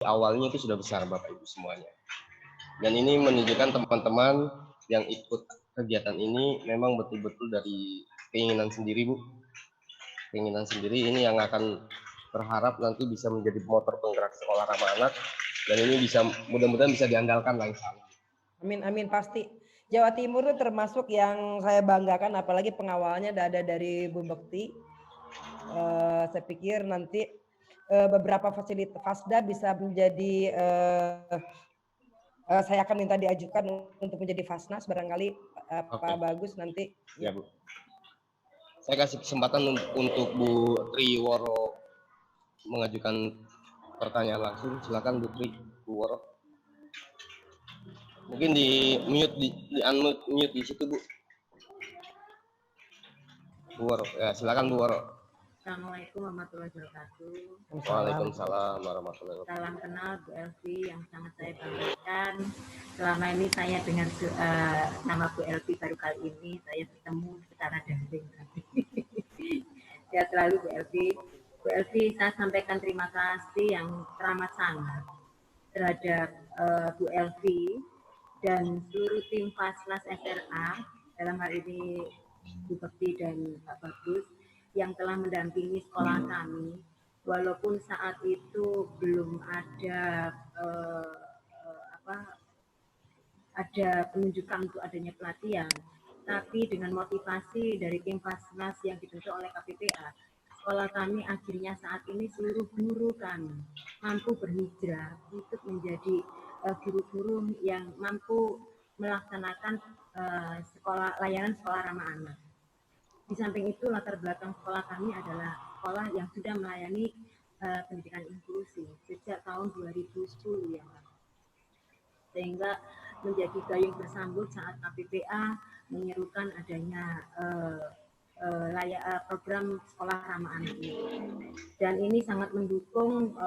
awalnya itu sudah besar Bapak Ibu semuanya. Dan ini menunjukkan teman-teman yang ikut kegiatan ini memang betul-betul dari keinginan sendiri Bu. Keinginan sendiri ini yang akan berharap nanti bisa menjadi motor penggerak sekolah ramah anak, dan ini bisa mudah-mudahan bisa diandalkan lah insya Allah. Amin, amin, pasti. Jawa Timur itu termasuk yang saya banggakan, apalagi pengawalnya ada dari Bu Bekti. Saya pikir nanti beberapa fasilitas FASDA bisa menjadi saya akan minta diajukan untuk menjadi Fasnas, barangkali Pak Bagus nanti. Ya Bu. Saya kasih kesempatan untuk Bu Triworo mengajukan pertanyaan langsung. Silakan Bu Triworo. Mungkin di unmute di situ Bu. Bu Woro, ya silakan Bu Woro. Assalamualaikum warahmatullahi wabarakatuh. Waalaikumsalam warahmatullahi wabarakatuh. Salam kenal Bu Elvi yang sangat saya banggakan. Selama ini saya dengar nama Bu Elvi baru kali ini saya bertemu secara daring. Ya selalu Bu Elvi. Bu Elvi, saya sampaikan terima kasih yang teramat sangat terhadap Bu Elvi dan seluruh tim Faslas SRA, dalam hal ini Bu Bekti dan Pak Bagus, yang telah mendampingi sekolah kami, walaupun saat itu belum ada ada penunjukan untuk adanya pelatihan, tapi dengan motivasi dari tim Faslas yang dibentuk oleh KPPA, sekolah kami akhirnya saat ini seluruh guru kami mampu berhijrah untuk menjadi guru-guru yang mampu melaksanakan layanan sekolah ramah anak. Di samping itu latar belakang sekolah kami adalah sekolah yang sudah melayani pendidikan inklusi sejak tahun 2010 ya Pak. Sehingga menjadi gayung bersambut saat KPPA menyerukan adanya program sekolah ramah anak ini. Dan ini sangat mendukung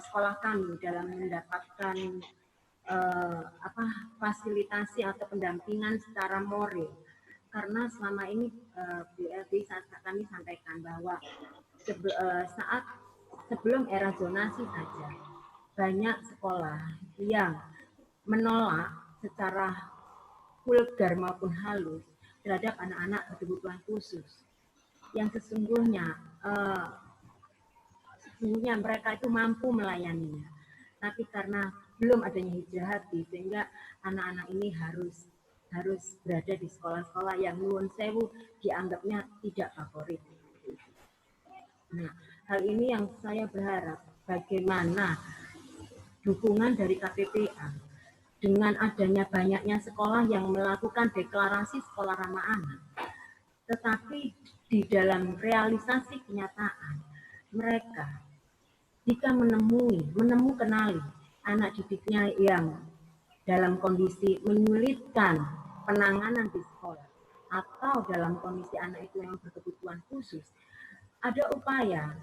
sekolah kami dalam mendapatkan fasilitasi atau pendampingan secara moral. Karena selama ini Bu Elvi kami sampaikan bahwa sebelum era zonasi saja banyak sekolah yang menolak secara vulgar maupun halus terhadap anak-anak berkebutuhan khusus yang sesungguhnya mereka itu mampu melayaninya, tapi karena belum adanya hijrah hati sehingga anak-anak ini harus berada di sekolah-sekolah yang nuwun sewu dianggapnya tidak favorit. Nah, hal ini yang saya berharap bagaimana dukungan dari KPPA dengan adanya banyaknya sekolah yang melakukan deklarasi sekolah ramah anak, tetapi di dalam realisasi kenyataan mereka jika menemukan anak didiknya yang dalam kondisi menyulitkan penanganan di sekolah atau dalam kondisi anak itu yang berkebutuhan khusus, ada upaya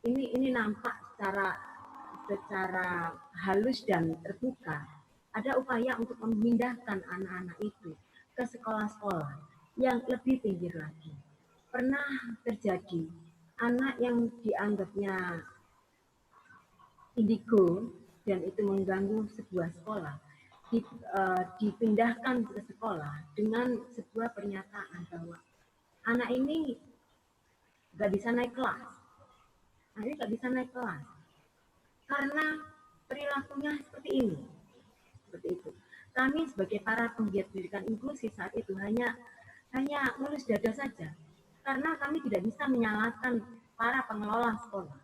ini nampak secara halus dan terbuka. Ada upaya untuk memindahkan anak-anak itu ke sekolah-sekolah yang lebih pinggir lagi. Pernah terjadi anak yang dianggapnya indigo dan itu mengganggu sebuah sekolah, dipindahkan ke sekolah dengan sebuah pernyataan bahwa anak ini nggak bisa naik kelas. Anak ini nggak bisa naik kelas karena perilakunya seperti ini. Seperti itu. Kami sebagai para penggiat pendidikan inklusi saat itu hanya ngelus dada saja, karena kami tidak bisa menyalahkan para pengelola sekolah,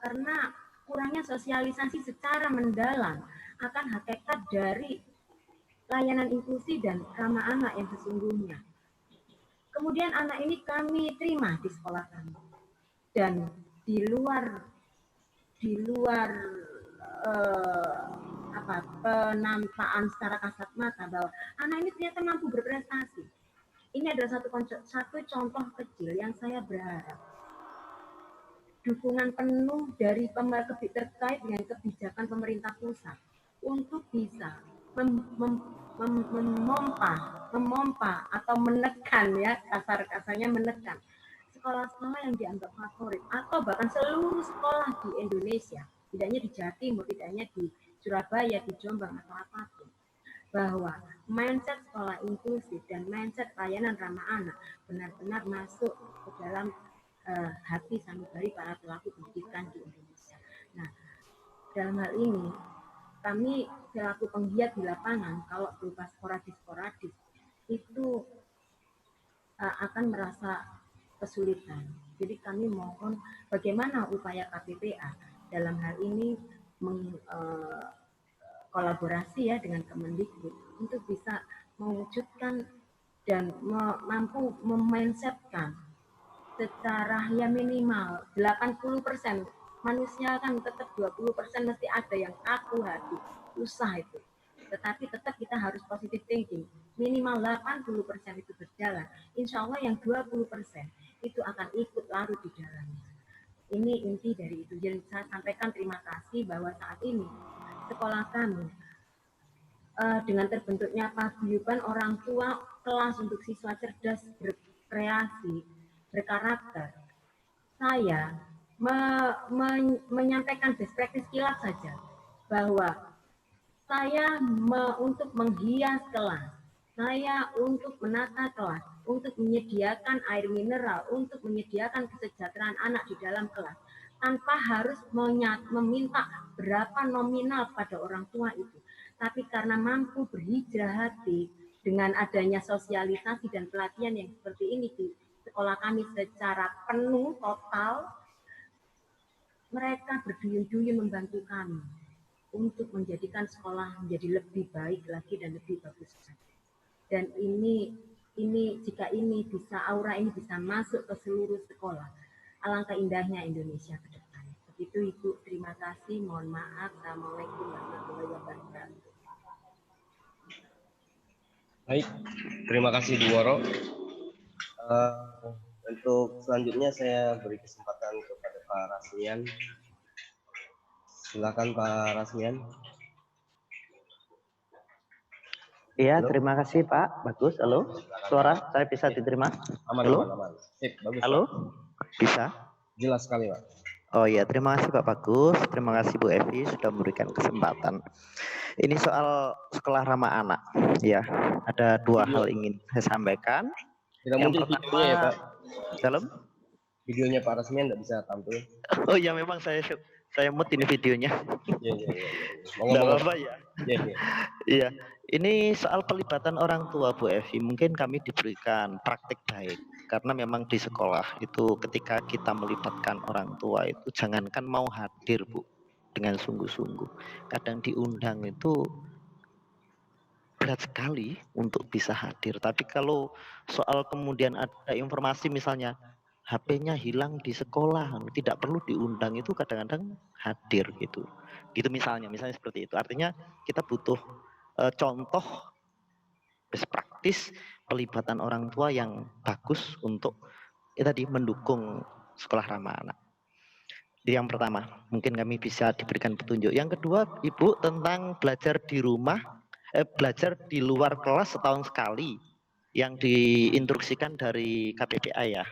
karena kurangnya sosialisasi secara mendalam akan hakikat dari layanan inklusi dan ramah anak yang sesungguhnya. Kemudian anak ini kami terima di sekolah kami, dan di luar penampaan secara kasat mata bahwa anak ini ternyata mampu berprestasi. Ini adalah satu contoh kecil yang saya berharap dukungan penuh dari terkait dengan kebijakan pemerintah pusat untuk bisa memompa atau menekan, ya kasarnya menekan sekolah-sekolah yang dianggap favorit atau bahkan seluruh sekolah di Indonesia, tidak hanya di Jawa Timur, tidak hanya di Surabaya, di Jombang atau apapun, bahwa mindset sekolah inklusif dan mindset layanan ramah anak benar-benar masuk ke dalam hati sanubari para pelaku pendidikan di Indonesia. Nah, dalam hal ini kami selaku penggiat di lapangan, kalau berupa sporadis itu akan merasa kesulitan. Jadi kami mohon bagaimana upaya KPPA dalam hal ini kolaborasi ya dengan Kemendikbud untuk bisa mewujudkan dan mampu memindsetkan secara ya minimal 80%. Manusia kan tetap 20% mesti ada yang kaku hati, susah itu. Tetapi tetap kita harus positive thinking. Minimal 80% itu berjalan. Insya Allah yang 20% itu akan ikut larut di dalamnya. Ini inti dari itu. Jadi saya sampaikan terima kasih bahwa saat ini sekolah kami dengan terbentuknya paguyuban orang tua kelas untuk siswa cerdas berkreasi, berkarakter. Saya menyampaikan best practice kilat saja bahwa saya untuk menghias kelas, saya untuk menata kelas, untuk menyediakan air mineral, untuk menyediakan kesejahteraan anak di dalam kelas, tanpa harus meminta berapa nominal pada orang tua itu. Tapi karena mampu berhijrah hati dengan adanya sosialisasi dan pelatihan yang seperti ini di sekolah kami secara penuh, total, mereka berduyun-duyun membantu kami untuk menjadikan sekolah menjadi lebih baik lagi dan lebih bagus lagi. Dan ini jika ini bisa, aura ini bisa masuk ke seluruh sekolah, alangkah indahnya Indonesia ke depan. Begitu Ibu, terima kasih, mohon maaf. Assalamualaikum warahmatullahi wabarakatuh. Baik, terima kasih Bu Woro. Untuk selanjutnya saya beri kesempatan kepada Pak Rasmian. Silakan Pak Rasmian. Iya, terima kasih Pak. Bagus. Halo, suara saya bisa diterima? Aman, halo? aman. Sip, bagus. Halo, Pak. bisa? Jelas sekali Pak. Oh iya, terima kasih Pak Bagus. Terima kasih Bu Evi sudah memberikan kesempatan. Ini soal sekolah ramah anak. Ya, ada dua hal ingin saya sampaikan. Tidak yang muncul pertama, videonya ya Pak. Dalam? Videonya Pak Rasmian tidak bisa tampil. Oh iya, memang saya mute ini videonya. Iya. Tidak apa-apa ya. Iya. Iya, ini soal pelibatan orang tua Bu Evi. Mungkin kami diberikan praktik baik karena memang di sekolah itu ketika kita melibatkan orang tua itu jangankan mau hadir Bu dengan sungguh-sungguh. Kadang diundang itu berat sekali untuk bisa hadir. Tapi kalau soal kemudian ada informasi misalnya HP-nya hilang di sekolah, tidak perlu diundang itu kadang-kadang hadir gitu. Gitu misalnya seperti itu. Artinya kita butuh contoh best practice pelibatan orang tua yang bagus untuk tadi mendukung sekolah ramah anak. Itu yang pertama, mungkin kami bisa diberikan petunjuk. Yang kedua, Ibu, tentang belajar di rumah, belajar di luar kelas setahun sekali yang diinstruksikan dari KPPA ya.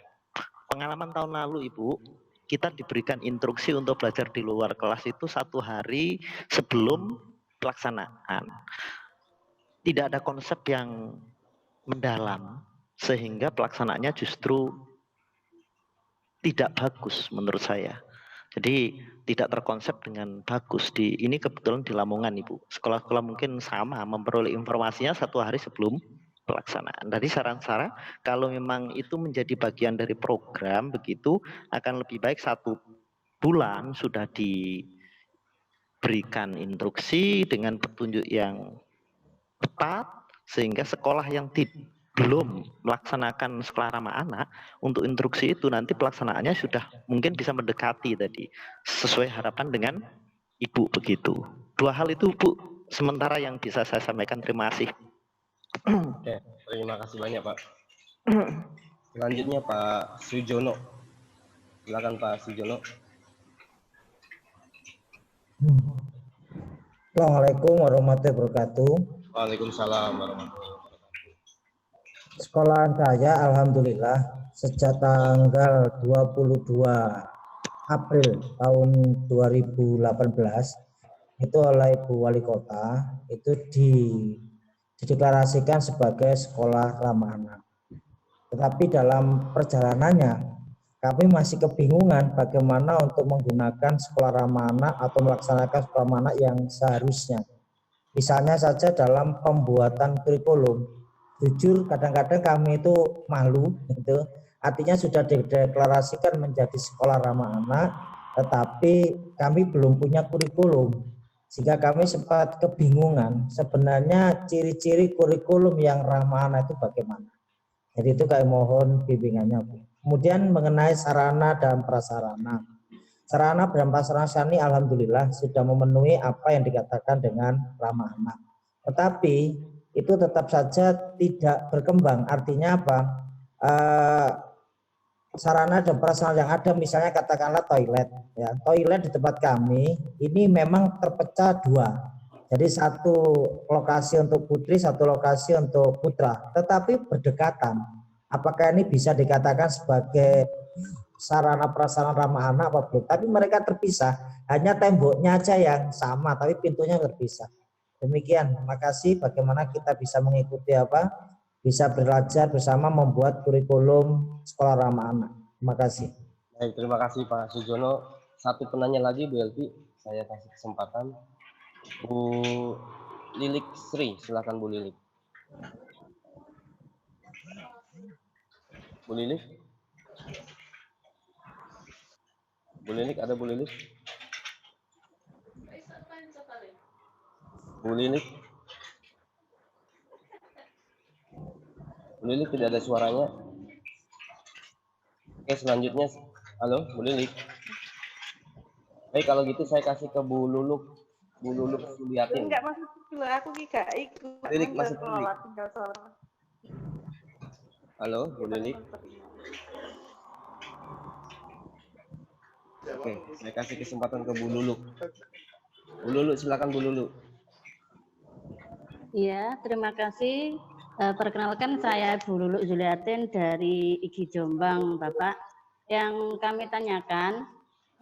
Pengalaman tahun lalu Ibu, kita diberikan instruksi untuk belajar di luar kelas itu 1 hari sebelum pelaksanaan. Tidak ada konsep yang mendalam sehingga pelaksanaannya justru tidak bagus menurut saya. Jadi tidak terkonsep dengan bagus. Ini kebetulan di Lamongan Ibu. Sekolah-sekolah mungkin sama memperoleh informasinya 1 hari sebelum pelaksanaan. Dari saran-saran kalau memang itu menjadi bagian dari program begitu akan lebih baik 1 bulan sudah diberikan instruksi dengan petunjuk yang tepat sehingga sekolah yang belum melaksanakan sekolah ramah anak untuk instruksi itu nanti pelaksanaannya sudah mungkin bisa mendekati tadi sesuai harapan dengan Ibu begitu. 2 hal itu Bu sementara yang bisa saya sampaikan. Terima kasih. Oke, terima kasih banyak Pak. Selanjutnya Pak Sujono. Silakan Pak Sujono. Assalamualaikum warahmatullahi wabarakatuh. Waalaikumsalam warahmatullahi wabarakatuh. Sekolahan saya alhamdulillah sejak tanggal 22 April tahun 2018 itu oleh Ibu Wali Kota itu dideklarasikan sebagai sekolah ramah anak. Tetapi dalam perjalanannya kami masih kebingungan bagaimana untuk menggunakan sekolah ramah anak atau melaksanakan sekolah ramah anak yang seharusnya. Misalnya saja dalam pembuatan kurikulum, jujur kadang-kadang kami itu malu, gitu. Artinya sudah dideklarasikan menjadi sekolah ramah anak, tetapi kami belum punya kurikulum, sehingga kami sempat kebingungan sebenarnya ciri-ciri kurikulum yang ramah anak itu bagaimana. Jadi itu kami mohon bimbingannya, Bu. Kemudian mengenai sarana dan prasarana. Sarana dan prasarana ini alhamdulillah sudah memenuhi apa yang dikatakan dengan ramah anak. Tetapi itu tetap saja tidak berkembang. Artinya apa? Sarana dan prasarana yang ada misalnya katakanlah toilet. Ya, toilet di tempat kami ini memang terpecah dua. Jadi satu lokasi untuk putri, satu lokasi untuk putra, tetapi berdekatan. Apakah ini bisa dikatakan sebagai sarana prasarana ramah anak apa belum? Tapi mereka terpisah, hanya temboknya aja yang sama, tapi pintunya terpisah. Demikian, terima kasih. Bagaimana kita bisa mengikuti bisa belajar bersama membuat kurikulum sekolah ramah anak. Terima kasih. Baik, terima kasih Pak Sujono. Satu penanya lagi Bu Elvi, saya kasih kesempatan. Bu Lilik Sri, silakan Bu Lilik. Bu Lilik? Bu Lilik, ada Bu Lilik? Bu Lilik? Bu Lilik tidak ada suaranya. Oke, selanjutnya, halo Bu Lilik. Baik, kalau gitu saya kasih ke Bu Luluk. Bu Luluk Suliatin. Enggak masuk dulu, aku gak ikut. Lilik masuk dulu. Tinggal sholat. Halo, Bu Lilik. Oke, saya kasih kesempatan ke Bu Luluk. Bu Luluk, silakan Bu Luluk. Iya, terima kasih. Perkenalkan saya Bu Luluk Zuliatin dari IGI Jombang, Bapak. Yang kami tanyakan,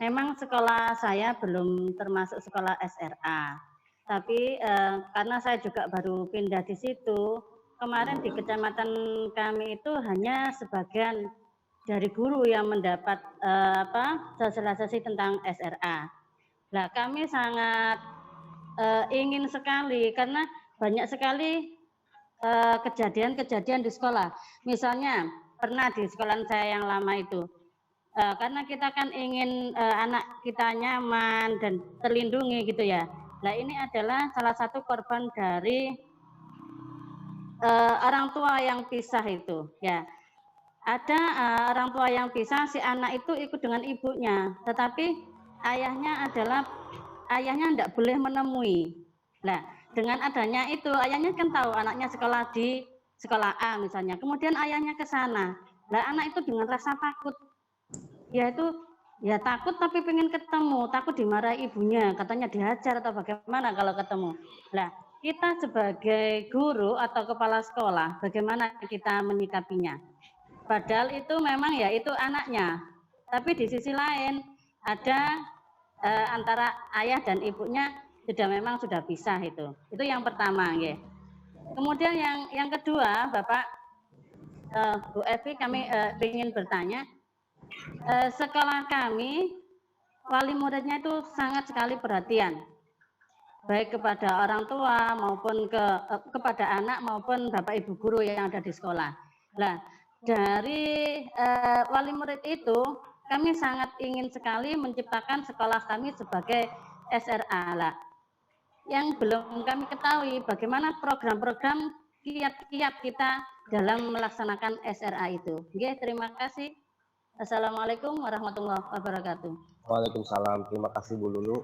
memang sekolah saya belum termasuk sekolah SRA. Tapi karena saya juga baru pindah di situ, kemarin di kecamatan kami itu hanya sebagian dari guru yang mendapat sosialisasi tentang SRA. Nah, kami sangat ingin sekali karena banyak sekali kejadian-kejadian di sekolah. Misalnya pernah di sekolah saya yang lama itu, karena kita kan ingin anak kita nyaman dan terlindungi gitu ya. Nah, ini adalah salah satu korban dari orang tua yang pisah itu ya. Ada orang tua yang pisah, si anak itu ikut dengan ibunya, tetapi ayahnya tidak boleh menemui. Nah, dengan adanya itu ayahnya kan tahu anaknya sekolah di sekolah A misalnya, kemudian ayahnya ke sana. Nah, anak itu dengan rasa takut, ya takut tapi pengen ketemu, takut dimarahi ibunya, katanya dihajar atau bagaimana kalau ketemu. Nah, kita sebagai guru atau kepala sekolah, bagaimana kita menyikapinya? Padahal itu memang ya itu anaknya, tapi di sisi lain ada antara ayah dan ibunya sudah pisah itu yang pertama ya. Kemudian yang kedua, Bapak Bu Evi, kami ingin bertanya, sekolah kami wali muridnya itu sangat sekali perhatian, baik kepada orang tua maupun kepada anak maupun bapak ibu guru yang ada di sekolah. Nah, dari wali murid itu kami sangat ingin sekali menciptakan sekolah kami sebagai SRA lah. Yang belum kami ketahui bagaimana program-program kiat-kiat kita dalam melaksanakan SRA itu. Oke, terima kasih. Assalamualaikum warahmatullahi wabarakatuh. Waalaikumsalam. Terima kasih Bu Lulu.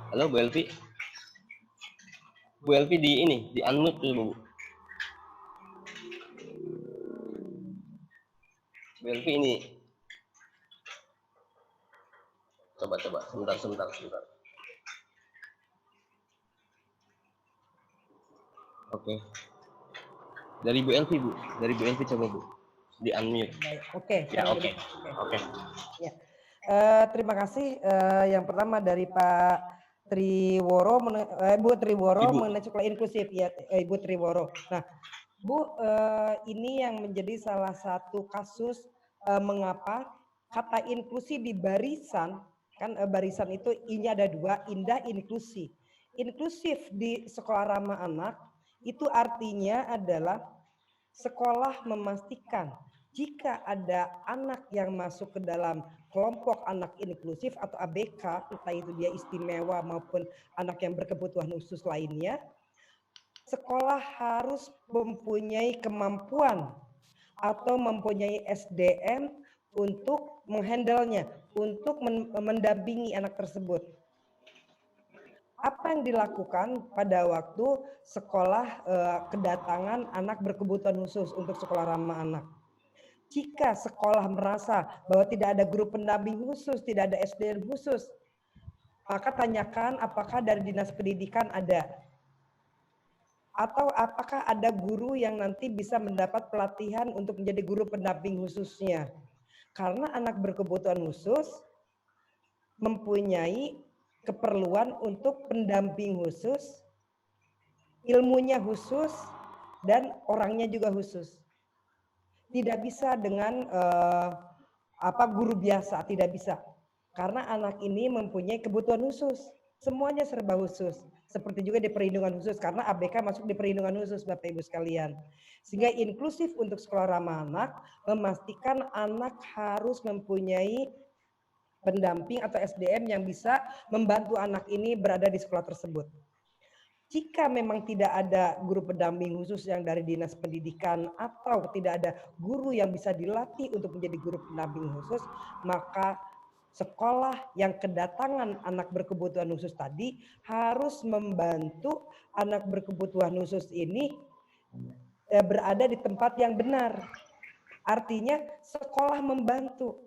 Halo Bu Elvi. Bu Elvi di unmute dulu Bu. Elvi ini. Coba, sebentar. Oke. Dari Bu Elvi, Bu. Dari Bu Elvi coba, Bu. Di unmute. Baik, oke. Ya, oke. Ya. Terima kasih. Yang pertama dari Pak Triworo, Bu Triworo Ibu. mengenai sekolah inklusif ya, Ibu Triworo. Nah, Bu, ini yang menjadi salah satu kasus mengapa kata inklusi di barisan, kan barisan itu I-nya ada 2, indah inklusi. Inklusif di sekolah ramah anak itu artinya adalah sekolah memastikan jika ada anak yang masuk ke dalam kelompok anak inklusif atau ABK, entah itu dia istimewa maupun anak yang berkebutuhan khusus lainnya, sekolah harus mempunyai kemampuan atau mempunyai SDM untuk menghandle-nya, untuk mendampingi anak tersebut. Apa yang dilakukan pada waktu sekolah kedatangan anak berkebutuhan khusus untuk sekolah ramah anak? Jika sekolah merasa bahwa tidak ada guru pendamping khusus, tidak ada SDM khusus, maka tanyakan apakah dari Dinas Pendidikan ada. Atau apakah ada guru yang nanti bisa mendapat pelatihan untuk menjadi guru pendamping khususnya. Karena anak berkebutuhan khusus mempunyai keperluan untuk pendamping khusus, ilmunya khusus, dan orangnya juga khusus. Tidak bisa dengan guru biasa, tidak bisa. Karena anak ini mempunyai kebutuhan khusus. Semuanya serba khusus. Seperti juga di perlindungan khusus, karena ABK masuk di perlindungan khusus, Bapak Ibu sekalian. Sehingga inklusif untuk sekolah ramah anak, memastikan anak harus mempunyai pendamping atau SDM yang bisa membantu anak ini berada di sekolah tersebut. Jika memang tidak ada guru pendamping khusus yang dari Dinas Pendidikan atau tidak ada guru yang bisa dilatih untuk menjadi guru pendamping khusus, maka sekolah yang kedatangan anak berkebutuhan khusus tadi harus membantu anak berkebutuhan khusus ini berada di tempat yang benar. Artinya sekolah membantu.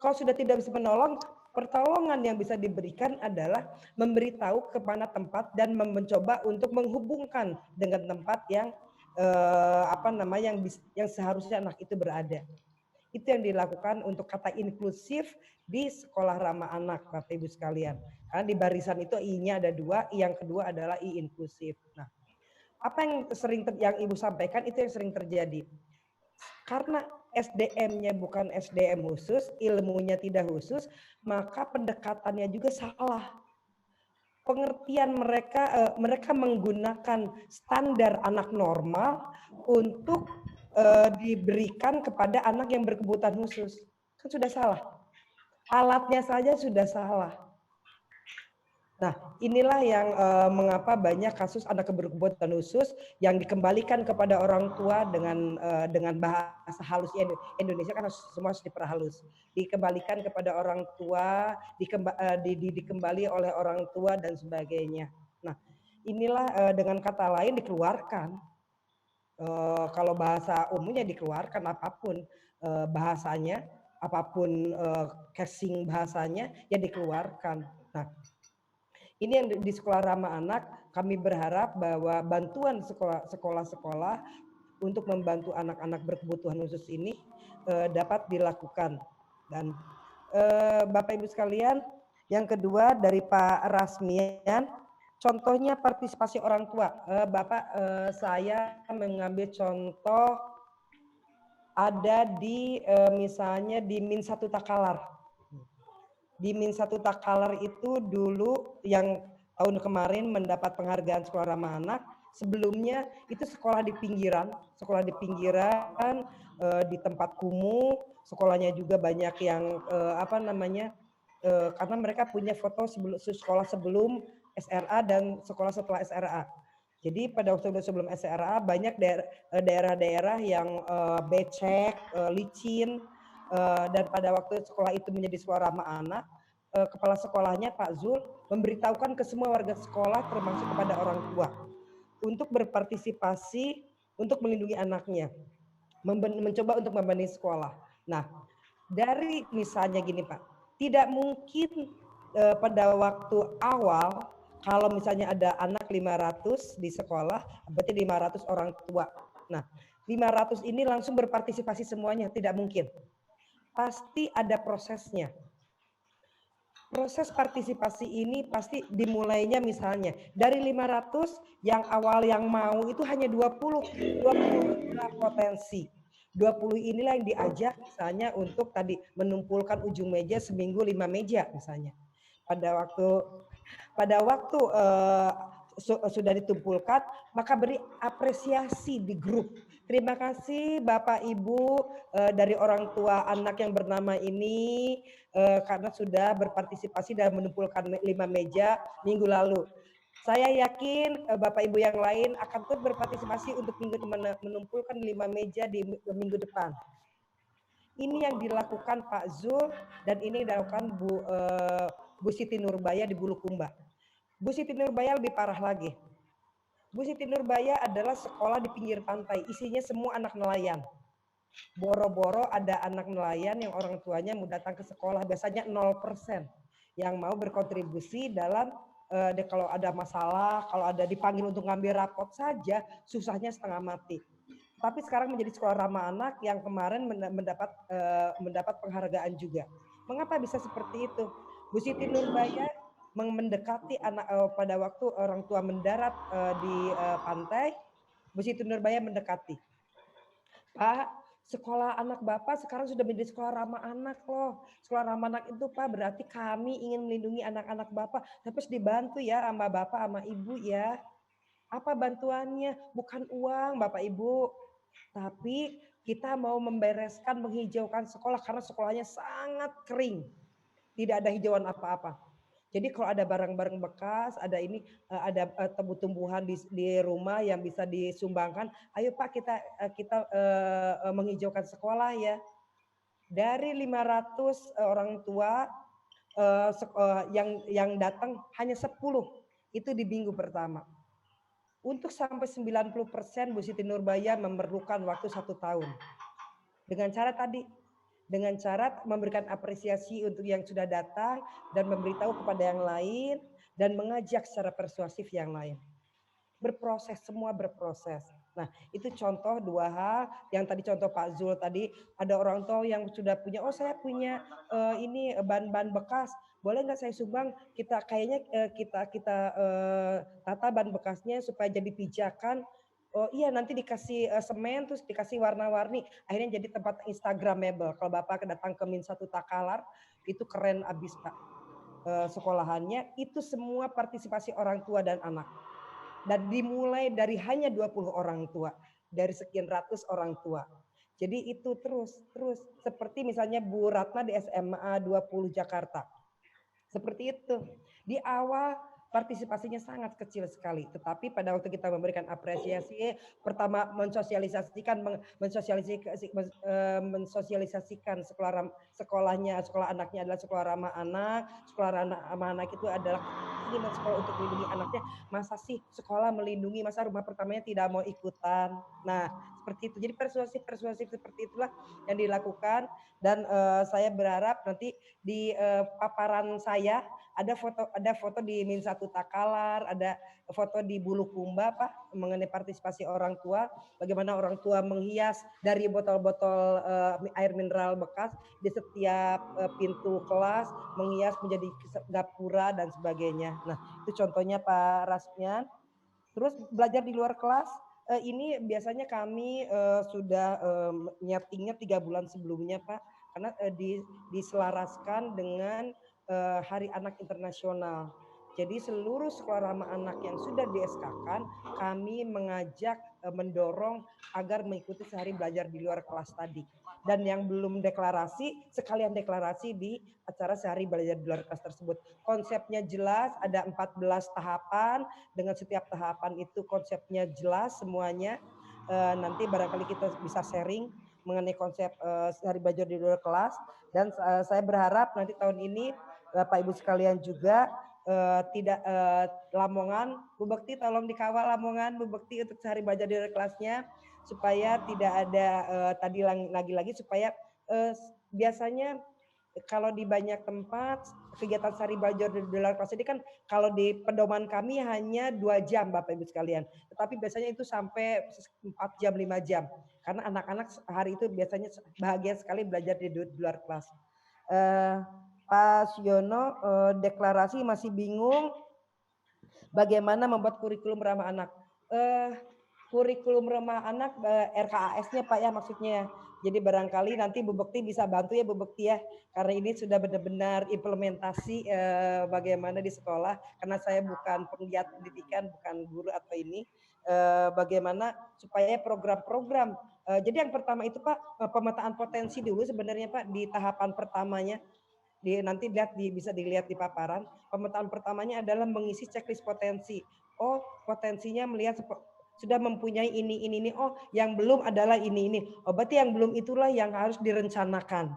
Kalau sudah tidak bisa menolong, pertolongan yang bisa diberikan adalah memberitahu kemana tempat dan mencoba untuk menghubungkan dengan tempat yang yang seharusnya anak itu berada. Itu yang dilakukan untuk kata inklusif di sekolah ramah anak, Bapak Ibu sekalian. Karena di barisan itu I-nya ada 2, I yang kedua adalah I inklusif. Nah, apa yang Ibu sampaikan itu yang sering terjadi. Karena SDM-nya bukan SDM khusus, ilmunya tidak khusus, maka pendekatannya juga salah. Pengertian mereka menggunakan standar anak normal untuk diberikan kepada anak yang berkebutuhan khusus. Kan sudah salah. Alatnya saja sudah salah. Nah, inilah yang mengapa banyak kasus anak berkebutuhan khusus yang dikembalikan kepada orang tua dengan bahasa halus Indonesia kan semua harus diperhalus. Dikembalikan kepada orang tua, dikembali oleh orang tua dan sebagainya. Nah, inilah dengan kata lain dikeluarkan. Kalau bahasa umumnya dikeluarkan apapun bahasanya, apapun casing bahasanya ya dikeluarkan. Nah, ini yang di sekolah ramah anak, kami berharap bahwa bantuan sekolah-sekolah untuk membantu anak-anak berkebutuhan khusus ini dapat dilakukan. Dan Bapak Ibu sekalian, yang kedua dari Pak Rasmian, contohnya partisipasi orang tua. Bapak, saya mengambil contoh ada di misalnya di Min 1 Takalar. Di Min 1 Takalar itu dulu yang tahun kemarin mendapat penghargaan sekolah ramah anak. Sebelumnya itu sekolah di pinggiran di tempat kumuh. Sekolahnya juga banyak yang karena mereka punya foto sekolah sebelum SRA dan sekolah setelah SRA. Jadi pada waktu sebelum SRA banyak daerah-daerah yang becek, licin. Dan pada waktu sekolah itu menjadi sekolah ramah anak, kepala sekolahnya Pak Zul memberitahukan ke semua warga sekolah termasuk kepada orang tua untuk berpartisipasi untuk melindungi anaknya. mencoba untuk membenahi sekolah. Nah, dari misalnya gini Pak, tidak mungkin pada waktu awal kalau misalnya ada anak 500 di sekolah, berarti 500 orang tua. Nah, 500 ini langsung berpartisipasi semuanya, tidak mungkin. Pasti ada prosesnya. Proses partisipasi ini pasti dimulainya misalnya dari 500 yang awal yang mau itu hanya 20 adalah potensi. 20 inilah yang diajak misalnya untuk tadi menumpulkan ujung meja seminggu 5 meja misalnya. Pada waktu sudah ditumpulkan, maka beri apresiasi di grup. Terima kasih Bapak Ibu dari orang tua anak yang bernama ini karena sudah berpartisipasi dalam menumpulkan 5 meja minggu lalu. Saya yakin Bapak Ibu yang lain akan terus berpartisipasi untuk menumpulkan 5 meja di minggu depan. Ini yang dilakukan Pak Zul dan ini dilakukan Bu Siti Nurbaya di Bulukumba. Bu Siti Nurbaya lebih parah lagi. Bu Siti Nurbaya adalah sekolah di pinggir pantai, isinya semua anak nelayan. Boro-boro ada anak nelayan yang orang tuanya mau datang ke sekolah, biasanya 0% yang mau berkontribusi dalam kalau ada masalah, kalau ada dipanggil untuk ngambil rapot saja, susahnya setengah mati. Tapi sekarang menjadi sekolah ramah anak yang kemarin mendapat penghargaan juga. Mengapa bisa seperti itu? Bu Siti Nurbaya mendekati anak pada waktu orang tua mendarat di pantai, Bu Siti Nurbaya mendekati. Pak, sekolah anak Bapak sekarang sudah menjadi sekolah ramah anak loh. Sekolah ramah anak itu Pak berarti kami ingin melindungi anak-anak Bapak. Tapi harus dibantu ya sama Bapak sama Ibu ya. Apa bantuannya? Bukan uang Bapak Ibu. Tapi kita mau membereskan, menghijaukan sekolah karena sekolahnya sangat kering. Tidak ada hijauan apa-apa. Jadi kalau ada barang-barang bekas, ada tumbuh-tumbuhan di rumah yang bisa disumbangkan, ayo Pak kita menghijaukan sekolah ya. Dari 500 orang tua yang datang hanya 10 itu di minggu pertama. Untuk sampai 90% Bu Siti Nurbaya memerlukan waktu 1 tahun. Dengan cara memberikan apresiasi untuk yang sudah datang dan memberitahu kepada yang lain dan mengajak secara persuasif yang lain. Berproses, semua berproses. Nah, itu contoh 2 hal yang tadi contoh Pak Zul tadi, ada orang tua yang sudah punya, oh saya punya ini ban-ban bekas, boleh nggak saya sumbang? Kita tata ban bekasnya supaya jadi pijakan. Oh iya nanti dikasih semen terus dikasih warna-warni akhirnya jadi tempat instagramable. Kalau Bapak datang ke Min 1 Takalar itu keren abis Pak. Sekolahannya itu semua partisipasi orang tua dan anak. Dan dimulai dari hanya 20 orang tua dari sekian ratus orang tua. Jadi itu terus seperti misalnya Bu Ratna di SMA 20 Jakarta. Seperti itu. Di awal partisipasinya sangat kecil sekali, tetapi pada waktu kita memberikan apresiasi, pertama mensosialisasikan sekolah anaknya adalah sekolah ramah anak. Sekolah ramah anak itu adalah ingin sekolah untuk melindungi anaknya. Masa sih sekolah melindungi, masa rumah pertamanya tidak mau ikutan? Nah, seperti itu. Jadi persuasif seperti itulah yang dilakukan dan saya berharap nanti di paparan saya ada foto di Min 1 Takalar, ada foto di Bulukumba Pak mengenai partisipasi orang tua, bagaimana orang tua menghias dari botol-botol air mineral bekas di setiap pintu kelas, menghias menjadi gapura dan sebagainya. Nah, itu contohnya Pak Rasmian. Terus belajar di luar kelas, ini biasanya kami sudah nyetingnya 3 bulan sebelumnya Pak, karena diselaraskan dengan Hari Anak Internasional. Jadi seluruh sekolah ramah anak yang sudah di-SK-kan, kami mengajak, mendorong agar mengikuti sehari belajar di luar kelas tadi. Dan yang belum deklarasi, sekalian deklarasi di acara sehari belajar di luar kelas tersebut. Konsepnya jelas, ada 14 tahapan, dengan setiap tahapan itu konsepnya jelas semuanya. Nanti barangkali kita bisa sharing mengenai konsep sehari belajar di luar kelas. Dan saya berharap nanti tahun ini Bapak Ibu sekalian juga tidak Lamongan, Bu Bekti tolong dikawal Lamongan, Bu Bekti untuk sehari belajar di luar kelasnya supaya tidak ada tadi lagi-lagi supaya biasanya kalau di banyak tempat kegiatan sehari belajar di luar kelas ini kan kalau di pedoman kami hanya 2 jam Bapak Ibu sekalian. Tetapi biasanya itu sampai 4 jam, 5 jam. Karena anak-anak hari itu biasanya bahagia sekali belajar di luar kelas. Pak Siono deklarasi masih bingung bagaimana membuat kurikulum ramah anak. Kurikulum ramah anak RKAS-nya Pak ya maksudnya. Jadi barangkali nanti Bu Bekti bisa bantu ya Bu Bekti ya. Karena ini sudah benar-benar implementasi bagaimana di sekolah. Karena saya bukan penggiat pendidikan, bukan guru atau ini. Bagaimana supaya program-program. Jadi yang pertama itu Pak, pemetaan potensi dulu sebenarnya Pak di tahapan pertamanya. Nanti bisa dilihat di paparan. Pemetaan pertamanya adalah mengisi checklist potensi. Oh, potensinya melihat sudah mempunyai ini. Oh, yang belum adalah ini. Oh, berarti yang belum itulah yang harus direncanakan.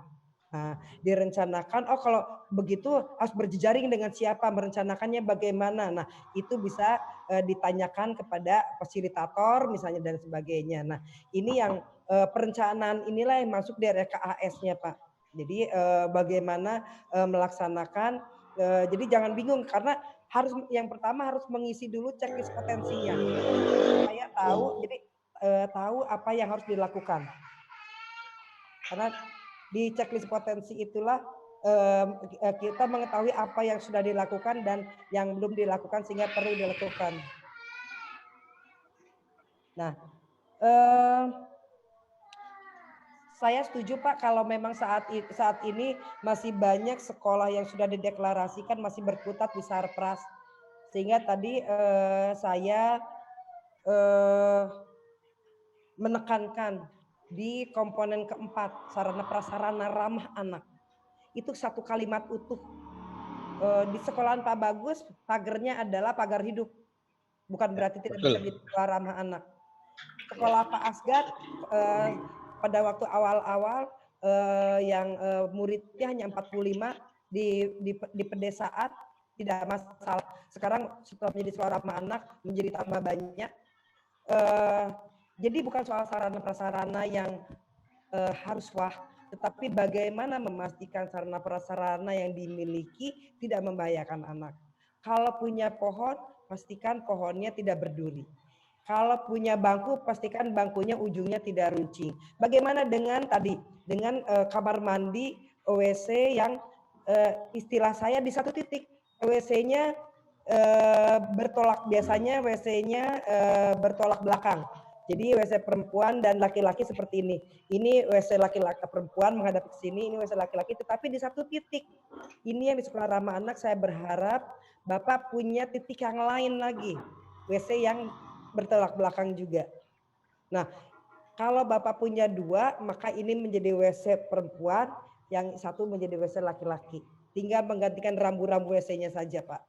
Nah, direncanakan. Oh, kalau begitu harus berjejaring dengan siapa, merencanakannya bagaimana. Nah, itu bisa ditanyakan kepada fasilitator misalnya dan sebagainya. Nah, ini yang perencanaan inilah yang masuk di RKAS-nya, Pak. Jadi bagaimana melaksanakan. Jadi jangan bingung karena yang pertama harus mengisi dulu checklist potensinya supaya tahu tahu apa yang harus dilakukan. Karena di checklist potensi itulah kita mengetahui apa yang sudah dilakukan dan yang belum dilakukan sehingga perlu dilakukan. Nah, saya setuju Pak kalau memang saat ini masih banyak sekolah yang sudah dideklarasikan masih berkutat di Sarpras. Sehingga tadi saya menekankan di komponen keempat, sarana prasarana ramah anak. Itu satu kalimat utuh. Di sekolahan Pak Bagus, pagarnya adalah pagar hidup. Bukan berarti tidak bisa jadi sekolah ramah anak. Sekolah Pak Asgar pada waktu awal-awal yang muridnya hanya 45 di pedesaan tidak masalah. Sekarang setelah menjadi sekolah ramah anak menjadi tambah banyak. Jadi bukan soal sarana prasarana yang harus wah, tetapi bagaimana memastikan sarana prasarana yang dimiliki tidak membahayakan anak. Kalau punya pohon, pastikan pohonnya tidak berduri. Kalau punya bangku, pastikan bangkunya ujungnya tidak runcing. Bagaimana dengan tadi, dengan kamar mandi WC yang istilah saya di satu titik WC-nya bertolak, biasanya WC-nya bertolak belakang. Jadi WC perempuan dan laki-laki seperti ini. Ini WC laki-laki perempuan menghadap ke sini, ini WC laki-laki, tetapi di satu titik. Ini yang di sekolah ramah anak saya berharap Bapak punya titik yang lain lagi. WC yang bertolak belakang juga. Nah, kalau Bapak punya 2, maka ini menjadi WC perempuan, yang satu menjadi WC laki-laki. Tinggal menggantikan rambu-rambu WC-nya saja, Pak.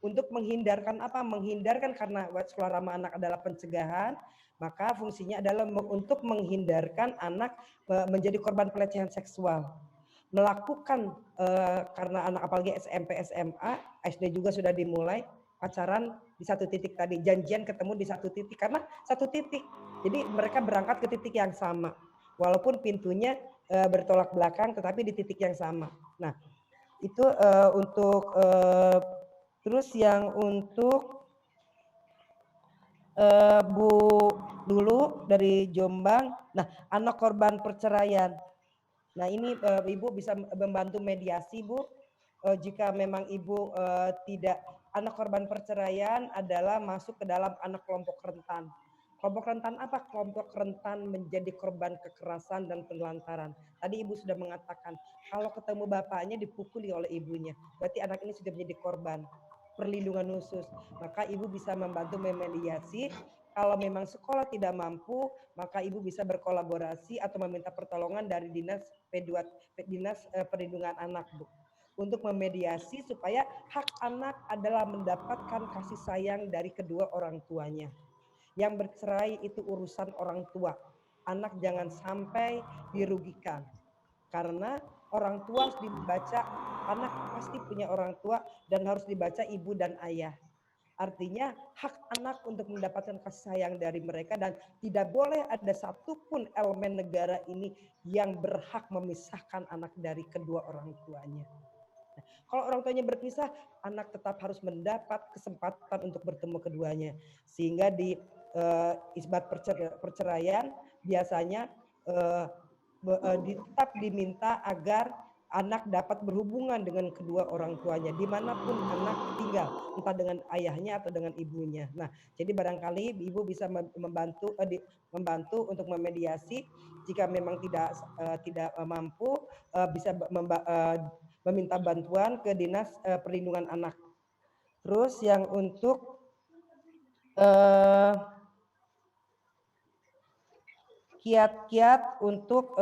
Untuk menghindarkan apa? Menghindarkan karena sekolah ramah anak adalah pencegahan, maka fungsinya adalah untuk menghindarkan anak menjadi korban pelecehan seksual. Melakukan karena anak apalagi SMP, SMA, SD juga sudah dimulai pacaran di satu titik tadi, janjian ketemu di satu titik karena satu titik. Jadi mereka berangkat ke titik yang sama. Walaupun pintunya bertolak belakang tetapi di titik yang sama. Nah, itu untuk terus yang untuk Bu dulu dari Jombang. Nah, anak korban perceraian. Nah, ini Ibu bisa membantu mediasi, Bu. Jika memang Ibu tidak, anak korban perceraian adalah masuk ke dalam anak kelompok rentan. Kelompok rentan apa? Kelompok rentan menjadi korban kekerasan dan penelantaran. Tadi Ibu sudah mengatakan, kalau ketemu bapaknya dipukuli oleh ibunya, berarti anak ini sudah menjadi korban perlindungan khusus. Maka Ibu bisa membantu memediasi. Kalau memang sekolah tidak mampu, maka Ibu bisa berkolaborasi atau meminta pertolongan dari Dinas Perlindungan Anak, Bu. Untuk memediasi supaya hak anak adalah mendapatkan kasih sayang dari kedua orang tuanya. Yang bercerai itu urusan orang tua. Anak jangan sampai dirugikan. Karena orang tua harus dibaca, anak pasti punya orang tua dan harus dibaca ibu dan ayah. Artinya hak anak untuk mendapatkan kasih sayang dari mereka dan tidak boleh ada satupun elemen negara ini yang berhak memisahkan anak dari kedua orang tuanya. Nah, kalau orang tuanya berpisah, anak tetap harus mendapat kesempatan untuk bertemu keduanya. Sehingga di isbat perceraian biasanya tetap diminta agar anak dapat berhubungan dengan kedua orang tuanya dimanapun anak tinggal, entah dengan ayahnya atau dengan ibunya. Nah, jadi barangkali ibu bisa membantu untuk memediasi. Jika memang tidak mampu, bisa meminta bantuan ke dinas perlindungan anak. Terus yang untuk kiat-kiat untuk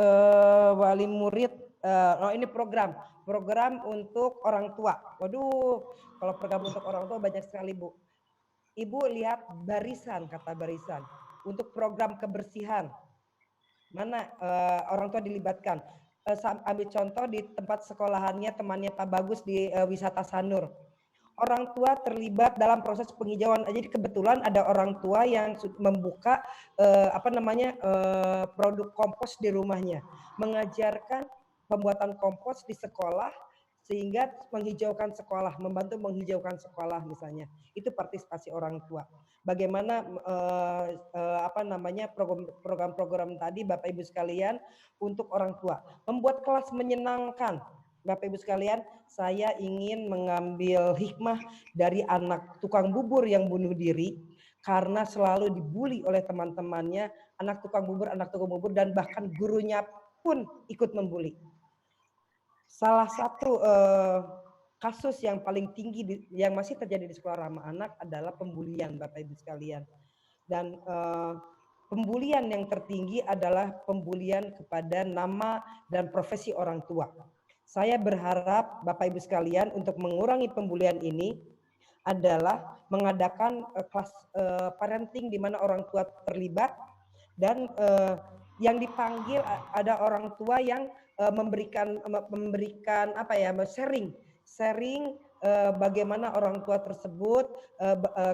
wali murid. Ini program untuk orang tua. Waduh, kalau program untuk orang tua banyak sekali, Bu. Ibu lihat barisan, kata barisan. Untuk program kebersihan, mana orang tua dilibatkan. Ambil contoh di tempat sekolahannya temannya Pak Bagus di Wisata Sanur. Orang tua terlibat dalam proses penghijauan. Jadi kebetulan ada orang tua yang membuka produk kompos di rumahnya, mengajarkan pembuatan kompos di sekolah sehingga menghijaukan sekolah, membantu menghijaukan sekolah misalnya. Itu partisipasi orang tua. Bagaimana program-program tadi Bapak Ibu sekalian untuk orang tua, membuat kelas menyenangkan. Bapak Ibu sekalian, saya ingin mengambil hikmah dari anak tukang bubur yang bunuh diri karena selalu dibully oleh teman-temannya, anak tukang bubur, dan bahkan gurunya pun ikut membuli. Salah satu kasus yang paling tinggi yang masih terjadi di sekolah ramah anak adalah pembulian, Bapak Ibu sekalian. Dan pembulian yang tertinggi adalah pembulian kepada nama dan profesi orang tua. Saya berharap Bapak Ibu sekalian untuk mengurangi pembulian ini adalah mengadakan kelas parenting di mana orang tua terlibat dan yang dipanggil ada orang tua yang memberikan sharing bagaimana orang tua tersebut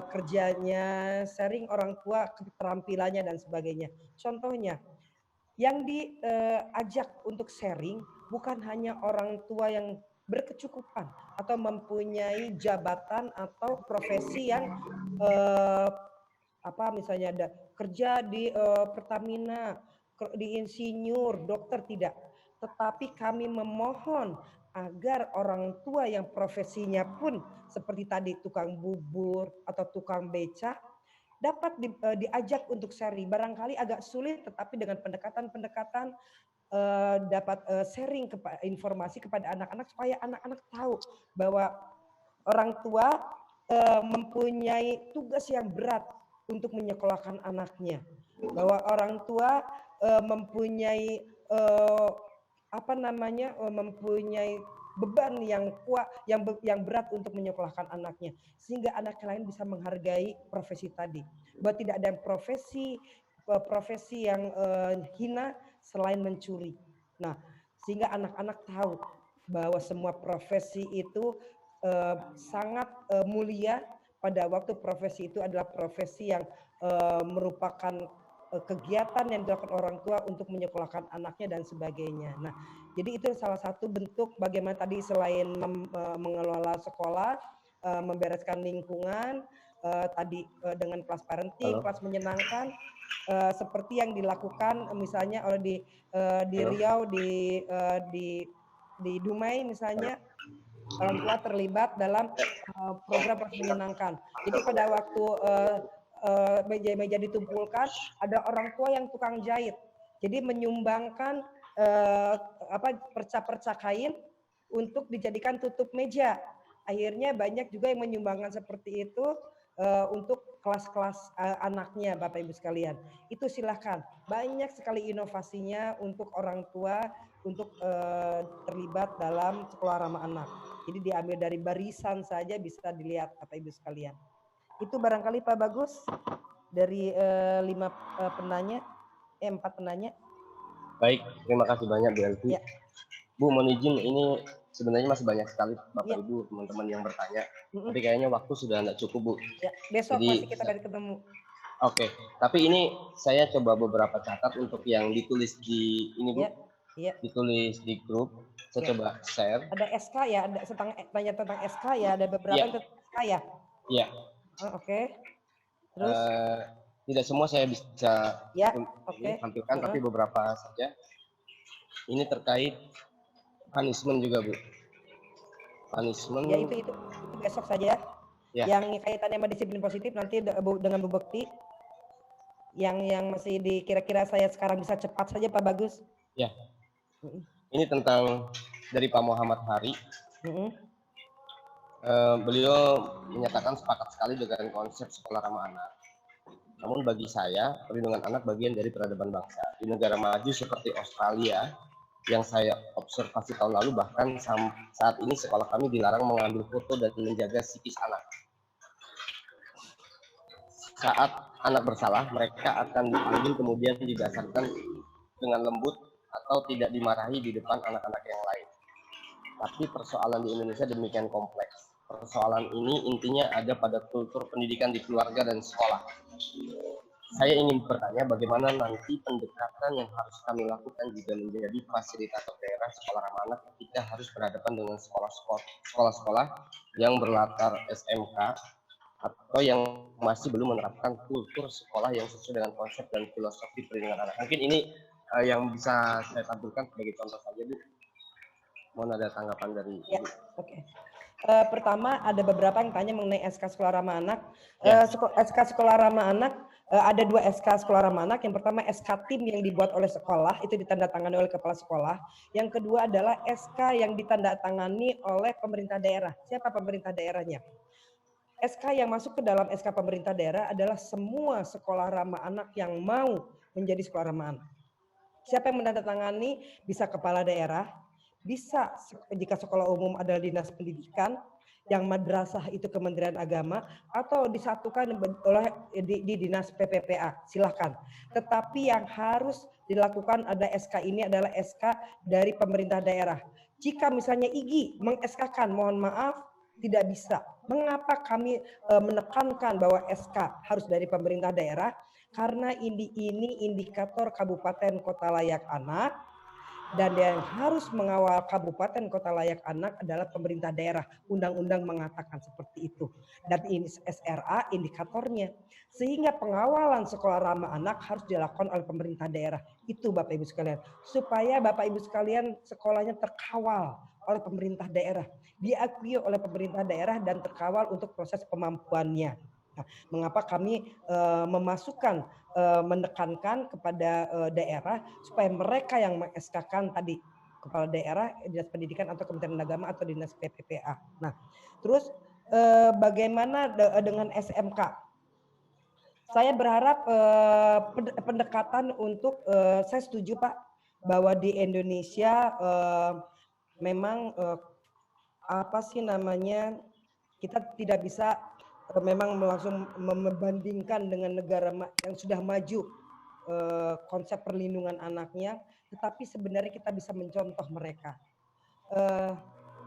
kerjanya, sharing orang tua keterampilannya dan sebagainya. Contohnya yang diajak untuk sharing bukan hanya orang tua yang berkecukupan atau mempunyai jabatan atau profesi yang misalnya ada kerja di Pertamina, di insinyur, dokter, tidak. Tetapi kami memohon agar orang tua yang profesinya pun seperti tadi tukang bubur atau tukang beca dapat diajak untuk sharing. Barangkali agak sulit, tetapi dengan pendekatan-pendekatan dapat sharing informasi kepada anak-anak supaya anak-anak tahu bahwa orang tua mempunyai tugas yang berat untuk menyekolahkan anaknya, bahwa orang tua mempunyai mempunyai beban yang kuat, yang berat untuk menyekolahkan anaknya, sehingga anak lain bisa menghargai profesi tadi. Bahwa tidak ada profesi yang hina selain mencuri. Nah, sehingga anak-anak tahu bahwa semua profesi itu sangat mulia pada waktu profesi itu adalah profesi yang merupakan kegiatan yang dilakukan orang tua untuk menyekolahkan anaknya dan sebagainya. Nah, jadi itu salah satu bentuk bagaimana tadi selain mengelola sekolah, membereskan lingkungan, tadi dengan kelas parenting, kelas menyenangkan, seperti yang dilakukan misalnya oleh di Riau, di Dumai misalnya, orang tua terlibat dalam program kelas menyenangkan. Jadi pada waktu meja-meja ditumpulkan, ada orang tua yang tukang jahit. Jadi menyumbangkan perca-perca kain untuk dijadikan tutup meja. Akhirnya banyak juga yang menyumbangkan seperti itu untuk kelas-kelas anaknya, Bapak Ibu sekalian. Itu silahkan. Banyak sekali inovasinya untuk orang tua untuk terlibat dalam sekolah ramah anak. Jadi diambil dari barisan saja bisa dilihat, Bapak Ibu sekalian. Itu barangkali Pak Bagus dari 4 penanya. Baik, terima kasih banyak Bu Elvi. Ya. Bu, mohon izin ini sebenarnya masih banyak sekali Bapak Iya. Ibu teman-teman yang bertanya, Mm-mm. tapi kayaknya waktu sudah tidak cukup Bu. Ya, besok Jadi pasti kita balik ketemu. oke, tapi ini saya coba beberapa catat untuk yang ditulis di ini Bu, Iya, iya. ditulis di grup. Saya Ya. coba share. Ada SK ya, ada tanya tentang SK ya, ada beberapa Iya. yang tentang SK ya. Iya. Oh, oke. Terus? Tidak semua saya bisa Ya, ini oke. tampilkan, tapi beberapa saja. Ini terkait punishment juga Bu. Punishment. Ya itu besok saja. Ya. Yang kaitannya sama disiplin positif nanti dengan Bu Bekti. Yang masih kira-kira saya sekarang bisa cepat saja Pak Bagus. Ya. Ini tentang dari Pak Muhammad Hari. Beliau menyatakan sepakat sekali dengan konsep sekolah ramah anak. Namun bagi saya, perlindungan anak bagian dari peradaban bangsa. Di negara maju seperti Australia, yang saya observasi tahun lalu, bahkan saat ini sekolah kami dilarang mengambil foto dan menjaga psikis anak. Saat anak bersalah, mereka akan dipanggil kemudian didasarkan dengan lembut atau tidak dimarahi di depan anak-anak yang lain. Tapi persoalan di Indonesia demikian kompleks. Persoalan ini intinya ada pada kultur pendidikan di keluarga dan sekolah. Saya ingin bertanya bagaimana nanti pendekatan yang harus kami lakukan jika menjadi fasilitator daerah sekolah ramah anak ketika harus berhadapan dengan sekolah-sekolah yang berlatar SMK atau yang masih belum menerapkan kultur sekolah yang sesuai dengan konsep dan filosofi perlindungan anak. Mungkin ini yang bisa saya tampilkan sebagai contoh saja, Bu. Mohon ada tanggapan dari ya, oke. Pertama ada beberapa yang tanya mengenai SK Sekolah Ramah Anak. SK Sekolah Ramah Anak ada 2 SK Sekolah Ramah Anak. Yang pertama SK tim yang dibuat oleh sekolah, itu ditandatangani oleh kepala sekolah. Yang kedua adalah SK yang ditandatangani oleh pemerintah daerah. Siapa pemerintah daerahnya? SK yang masuk ke dalam SK pemerintah daerah adalah semua sekolah ramah anak yang mau menjadi sekolah ramah anak. Siapa yang menandatangani? Bisa kepala daerah, bisa jika sekolah umum adalah dinas pendidikan, yang madrasah itu Kementerian Agama, atau disatukan oleh di dinas PPPA, silahkan. Tetapi yang harus dilakukan ada SK ini adalah SK dari pemerintah daerah. Jika misalnya IGI meng-SK-kan, mohon maaf, tidak bisa. Mengapa kami menekankan bahwa SK harus dari pemerintah daerah? Karena ini indikator kabupaten kota layak anak, dan yang harus mengawal kabupaten kota layak anak adalah pemerintah daerah. Undang-undang mengatakan seperti itu. Dan ini SRA indikatornya. Sehingga pengawalan sekolah ramah anak harus dilakukan oleh pemerintah daerah. Itu Bapak Ibu sekalian. Supaya Bapak Ibu sekalian sekolahnya terkawal oleh pemerintah daerah. Diakui oleh pemerintah daerah dan terkawal untuk proses pemampuannya. Nah, mengapa kami menekankan kepada daerah supaya mereka yang meng-SK-kan tadi kepala daerah, dinas pendidikan atau Kementerian Agama atau dinas PPPA. Nah, terus bagaimana dengan SMK? Saya berharap pendekatan untuk saya setuju Pak bahwa di Indonesia memang kita tidak bisa memang langsung membandingkan dengan negara yang sudah maju konsep perlindungan anaknya, tetapi sebenarnya kita bisa mencontoh mereka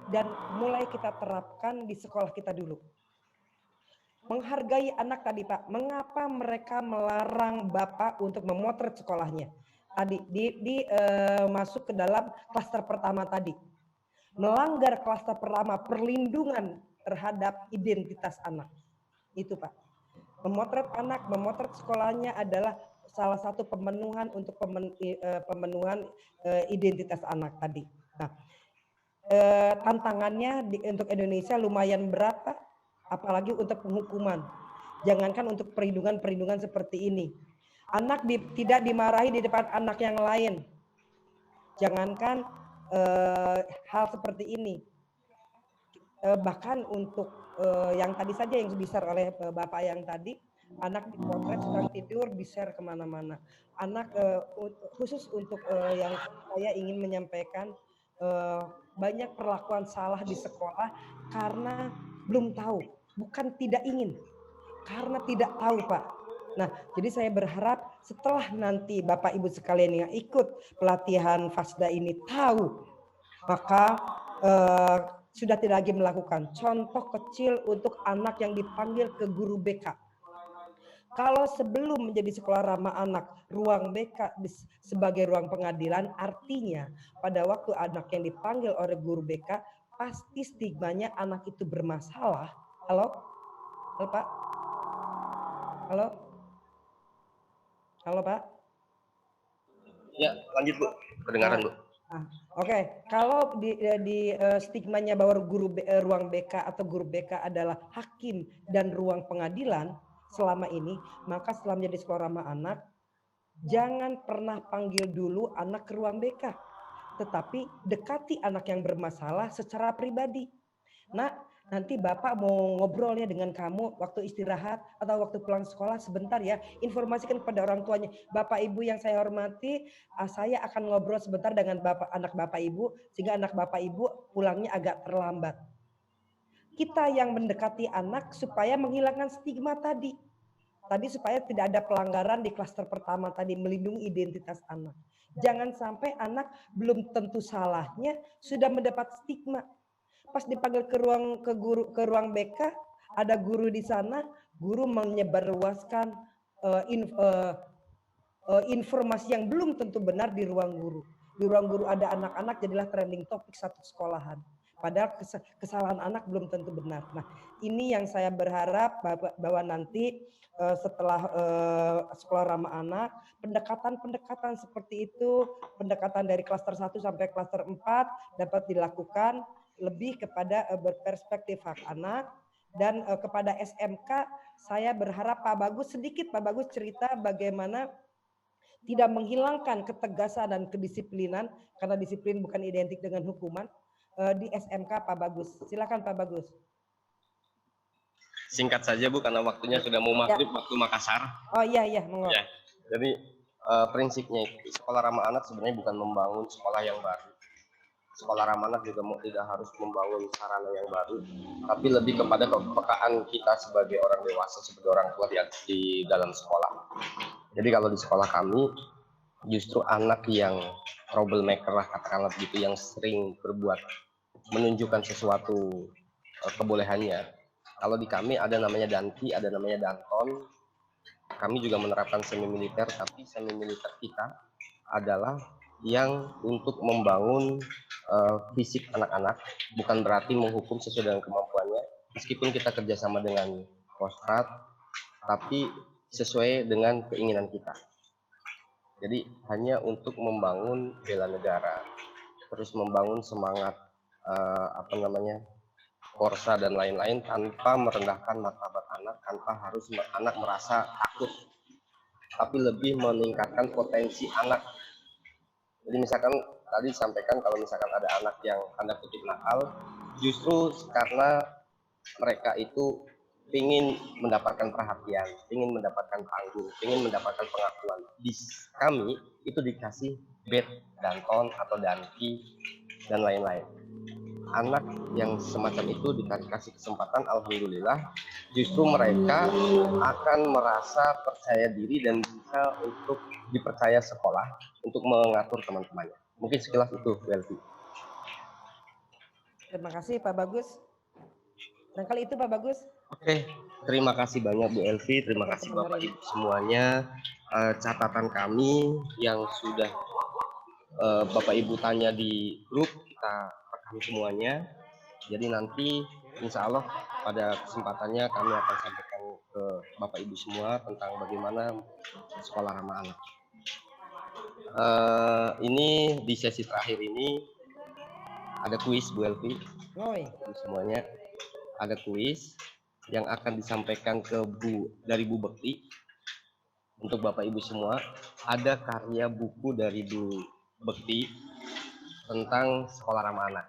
dan mulai kita terapkan di sekolah kita dulu. Menghargai anak tadi Pak, mengapa mereka melarang Bapak untuk memotret sekolahnya? Tadi masuk ke dalam klaster pertama tadi, melanggar klaster pertama perlindungan terhadap identitas anak. Itu Pak, memotret anak, memotret sekolahnya adalah salah satu pemenuhan untuk pemenuhan identitas anak tadi. Nah, tantangannya untuk Indonesia lumayan berat Pak, apalagi untuk penghukuman. Jangankan untuk perlindungan seperti ini. Anak tidak dimarahi di depan anak yang lain. Jangankan hal seperti ini. Bahkan untuk yang tadi saja yang di-share oleh Bapak yang tadi, anak dipotret sedang tidur, di-share kemana-mana. Anak khusus untuk yang saya ingin menyampaikan, banyak perlakuan salah di sekolah karena belum tahu, bukan tidak ingin, karena tidak tahu Pak. Nah, jadi saya berharap setelah nanti Bapak Ibu sekalian yang ikut pelatihan FASDA ini tahu, maka sudah tidak lagi melakukan. Contoh kecil untuk anak yang dipanggil ke guru BK. Kalau sebelum menjadi sekolah ramah anak, ruang BK sebagai ruang pengadilan, artinya pada waktu anak yang dipanggil oleh guru BK, pasti stigmanya anak itu bermasalah. Halo? Halo Pak? Halo? Halo Pak? Ya, lanjut Bu. Kedengaran Bu. Oke. Kalau di stigmanya bahwa ruang BK atau guru BK adalah hakim dan ruang pengadilan selama ini, maka setelah menjadi sekolah ramah anak, jangan pernah panggil dulu anak ke ruang BK, tetapi dekati anak yang bermasalah secara pribadi. Nah, nanti Bapak mau ngobrolnya dengan kamu waktu istirahat atau waktu pulang sekolah sebentar ya. Informasikan kepada orang tuanya. Bapak Ibu yang saya hormati, saya akan ngobrol sebentar dengan anak Bapak Ibu sehingga anak Bapak Ibu pulangnya agak terlambat. Kita yang mendekati anak supaya menghilangkan stigma tadi. Tadi supaya tidak ada pelanggaran di klaster pertama tadi, melindungi identitas anak. Jangan sampai anak belum tentu salahnya sudah mendapat stigma. Pas dipanggil ke ruang BK, ada guru di sana, guru menyebarluaskan informasi yang belum tentu benar di ruang guru. Di ruang guru ada anak-anak, jadilah trending topik satu sekolahan. Padahal kesalahan anak belum tentu benar. Nah, ini yang saya berharap bahwa nanti setelah sekolah ramah anak, pendekatan-pendekatan seperti itu, pendekatan dari klaster 1 sampai klaster 4 dapat dilakukan lebih kepada berperspektif hak anak. Dan kepada SMK, saya berharap Pak Bagus cerita bagaimana tidak menghilangkan ketegasan dan kedisiplinan, karena disiplin bukan identik dengan hukuman, di SMK Pak Bagus. Silakan Pak Bagus. Singkat saja Bu, karena waktunya sudah mau maghrib, waktu Makassar. Oh iya, monggo. Ya, jadi prinsipnya itu, sekolah ramah anak sebenarnya bukan membangun sekolah yang baru. Sekolah ramah anak juga tidak harus membangun sarana yang baru, tapi lebih kepada kepekaan kita sebagai orang dewasa, sebagai orang tua di dalam sekolah. Jadi kalau di sekolah kami, justru anak yang troublemaker lah, katakanlah begitu, yang sering berbuat, menunjukkan sesuatu kebolehannya. Kalau di kami ada namanya Danti, ada namanya Danton. Kami juga menerapkan semi militer, tapi semi militer kita adalah yang untuk membangun fisik anak-anak, bukan berarti menghukum sesuai dengan kemampuannya. Meskipun kita kerjasama dengan Kostrat, tapi sesuai dengan keinginan kita. Jadi hanya untuk membangun bela negara, terus membangun semangat Korsa dan lain-lain, tanpa merendahkan martabat anak, tanpa harus anak merasa takut, tapi lebih meningkatkan potensi anak. Jadi misalkan tadi disampaikan kalau misalkan ada anak yang tanda kutip nakal, justru karena mereka itu ingin mendapatkan perhatian, ingin mendapatkan panggung, ingin mendapatkan pengakuan. Di kami itu dikasih bed, danton atau danki dan lain-lain. Anak yang semacam itu dikasih kesempatan, alhamdulillah, justru mereka akan merasa percaya diri dan bisa untuk dipercaya sekolah untuk mengatur teman-temannya. Mungkin sekilas itu, Bu Elvi. Terima kasih Pak Bagus. Barangkali itu Pak Bagus. Oke, terima kasih banyak Bu Elvi, terima kasih Bapak Ibu semuanya. Catatan kami yang sudah Bapak Ibu tanya di grup, kita rekam semuanya. Jadi nanti insya Allah pada kesempatannya kami akan sampaikan ke Bapak Ibu semua tentang bagaimana sekolah ramah anak. Ini di sesi terakhir ini ada kuis Bu Elvi. Semuanya ada kuis yang akan disampaikan ke dari Bu Bekti untuk Bapak Ibu semua. Ada karya buku dari Bu Bekti tentang sekolah ramah anak.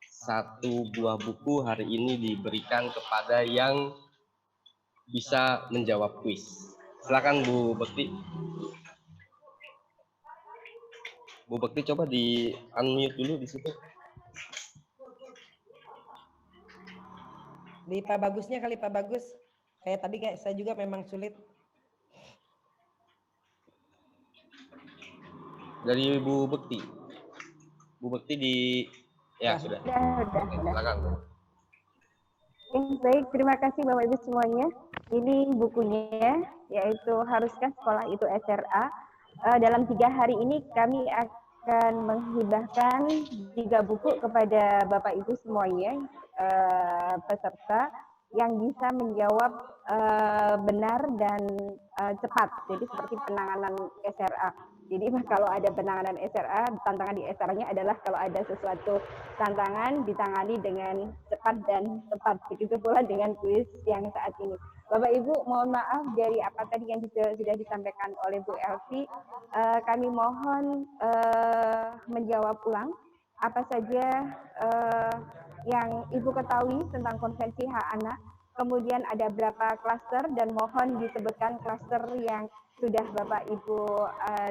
Satu buah buku hari ini diberikan kepada yang bisa menjawab kuis. Silakan Bu Bekti. Bu Bekti coba di unmute dulu di situ. Di Pak Bagusnya kali Pak Bagus. Kayak tadi kayak saya juga memang sulit. Dari Bu Bekti. Bu Bekti di Ya, sudah. Udah. Silakan. Baik, terima kasih Bapak Ibu semuanya. Ini bukunya, yaitu Haruskah Sekolah Itu SRA. Dalam 3 hari ini kami akan menghibahkan 3 buku kepada Bapak Ibu semuanya, peserta yang bisa menjawab benar dan cepat. Jadi seperti penanganan SRA. Jadi kalau ada penanganan SRA, tantangan di SRA-nya adalah kalau ada sesuatu tantangan ditangani dengan cepat dan tepat. Begitu pula dengan kuis yang saat ini. Bapak Ibu, mohon maaf dari apa tadi yang sudah disampaikan oleh Bu Elvi. Kami mohon menjawab ulang apa saja yang Ibu ketahui tentang konvensi hak anak. Kemudian ada berapa klaster dan mohon disebutkan klaster yang sudah Bapak Ibu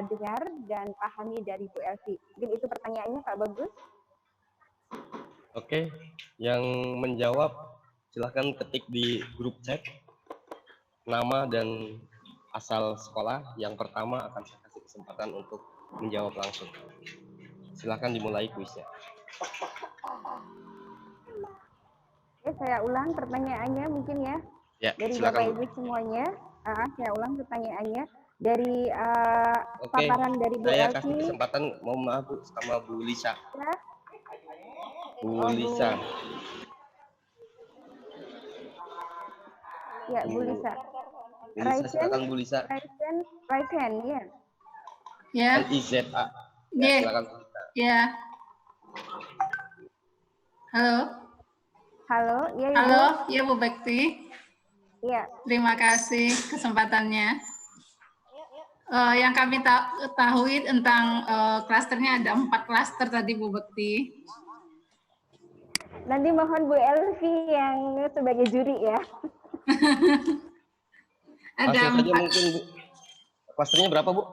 dengar dan pahami dari Bu Elvi. Mungkin itu pertanyaannya Pak Bagus. Oke, yang menjawab silahkan ketik di grup chat nama dan asal sekolah. Yang pertama akan saya kasih kesempatan untuk menjawab langsung. Silahkan dimulai kuisnya. Oke, saya ulang pertanyaannya mungkin ya. Ya, Dari silakan. Bapak Ibu semuanya. Saya ulang pertanyaannya. Dari Oke, paparan dari Bu saya kasih Elvi. kesempatan, mohon maaf Bu, sama Bu Lisa. Ya. Bu Lisa. Ya, Bu Lisa. Bu Lisa, silakan Bu Lisa. Right hand, ya. Ya, LIZA. Ye. Ya, silakan Bu Lisa. ya. Halo, Halo, ya Ibu. halo, ya Bu Bekti. Iya. Terima kasih kesempatannya. Yang kami ketahui tentang klasternya ada 4 klaster tadi Bu Bekti. Nanti mohon Bu Elvi yang sebagai juri ya. Ada Langsung saja 4, mungkin Bu. Klasternya berapa Bu?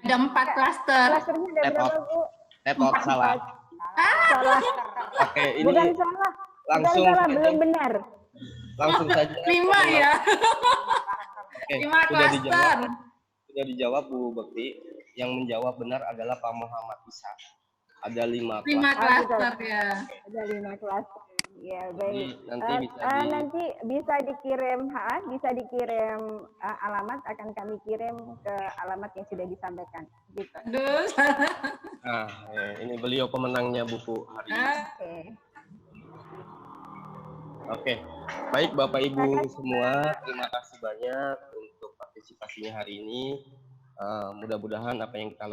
ada 4 klaster. Klasternya ada berapa Bu? Tetot, salah. Salah. Oke, ini Bukan salah. langsung Bukan salah, saja. belum benar. Langsung saja. 5 ya. Oke, 5 klaster. Sudah dijawab Bu Bekti. Yang menjawab benar adalah Pak Muhammad Isa. Ada 5 5 klaster. klaster ya. Ada 5 klaster. Ya, baik. Nanti bisa Nanti bisa dikirim alamat, akan kami kirim ke alamat yang sudah disampaikan. Gitu. Aduh. Nah, ini beliau pemenangnya buku hari ini. Oke. Oke, baik Bapak Ibu semua, terima kasih banyak untuk partisipasinya hari ini. Mudah-mudahan apa yang kita